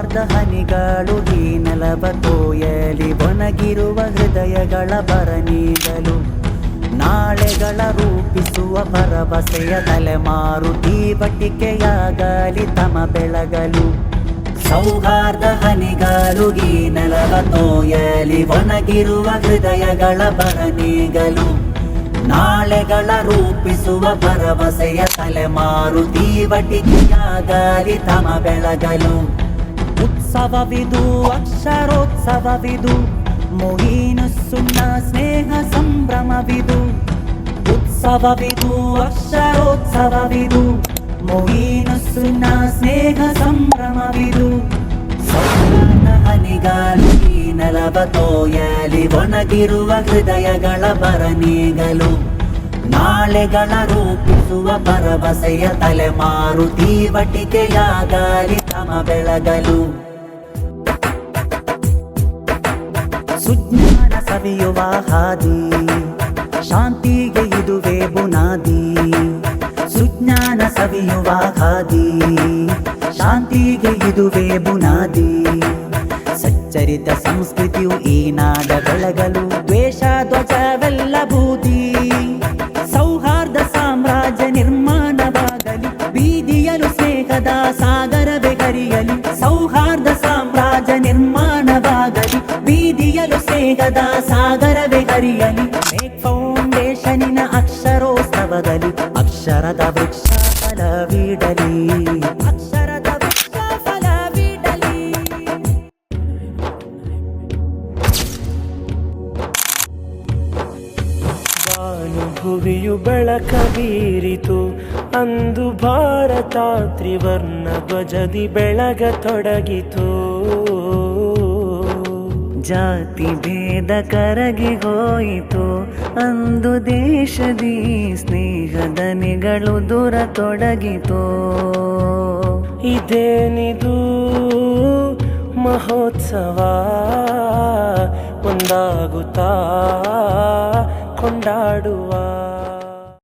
ಸೌಹಾರ್ದ ಹನಿಗಳು ಈ ನೆಲವ ತೋಯಲಿ ಒಣಗಿರುವ ಹೃದಯಗಳ ಬರ ನೀಗಲು ನಾಳೆಗಳ ರೂಪಿಸುವ ಭರವಸೆಯ ತಲೆಮಾರು ದೀವಟಿಕೆಯಾಗಲಿ ತಮ ಬೆಳಗಲು ಸೌಹಾರ್ದ ಹನಿಗಳು ಈ ನೆಲವ ತೋಯಲಿ ಒಣಗಿರುವ ಹೃದಯಗಳ ಬರ ನೀಗಲು ನಾಳೆಗಳ ರೂಪಿಸುವ ಭರವಸೆಯ ತಲೆಮಾರು ದೀವಟಿಕೆಯಾಗಲಿ ತಮ ಬೆಳಗಲು ಉತ್ಸವವಿದು ಅಕ್ಷರೋತ್ಸವವಿದು ಮುಗೀನುಸುನ್ನ ಸ್ನೇಹ ಸಂಭ್ರಮವಿದು ಉತ್ಸವವಿದು ಅಕ್ಷರೋತ್ಸವವಿದು ಮುಗೀನುಸುನ್ನ ಸ್ನೇಹ ಸಂಭ್ರಮವಿದು ಸೌಹಾರ್ದ ಹನಿಗಳು ಈ ನೆಲವ ತೋಯಲಿ ಒಣಗಿರುವ ಹೃದಯಗಳ ಬರ ನೀಗಲು ನಾಳೆಗಳ ರೂಪಿಸುವ ಭರವಸೆಯ ತಲೆಮಾರು ದೀವಟಿಕೆಯಾಗಲಿ ತಮ ಬೆಳಗಲು ಸುಜ್ಞಾನ ಸವಿಯುವ ಹಾದಿ ಶಾಂತಿಗೆ ಇದುವೇ ಬುನಾದಿ ಸುಜ್ಞಾನ ಸವಿಯುವ ಹಾದಿ ಶಾಂತಿಗೆ ಇದುವೇ ಬುನಾದಿ ಸಚ್ಚರಿತ ಸಂಸ್ಕೃತಿಯು ಈ ನಾಡ ಬೆಳಗಲು ದ್ವೇಷ ಧ್ವಜವೆಲ್ಲ ಬೂದಿ ಸೌಹಾರ್ದ ಸಾಮ್ರಾಜ್ಯ ನಿರ್ಮಾಣವಾಗಲಿ ಬೀದಿಯಲು ಸ್ನೇಹದ ಸಾಗರವೇ ಹರಿಯಲಿ ಸೌಹಾರ್ದ ಸಾಮ್ರಾಜ್ಯ ನಿರ್ಮಾಣವಾಗಲಿ ಬೀದಿಯಲು ಸ್ನೇಹದ ಸಾಗರವೇ ಹರಿಯಲಿ ಮೇಕ್ ಫೌಂಡೇಶನಿನ ಅಕ್ಷರೋತ್ಸವದಲ್ಲಿ ಅಕ್ಷರದ ವೃಕ್ಷ ಫಲವಿಡಲಿ ಅಕ್ಷರದ ವೃಕ್ಷ ಫಲವಿಡಲಿ ಭುವಿಯು ಬೆಳಕ ಬೀರಿತು ಅಂದು ಭಾರತ ತ್ರಿವರ್ಣ ಧ್ವಜದಿ ಬೆಳಗತೊಡಗಿತು ಜಾತಿ ಭೇದ ಕರಗಿ ಹೋಯಿತು ಅಂದು ದೇಶದಿ ಸ್ನೇಹದ ನಿಗಳು ದೂರತೊಡಗಿತು ಇದೇನಿದು ಮಹೋತ್ಸವ ಒಂದಾಗುತ್ತಾ ಕೊಂಡಾಡುವ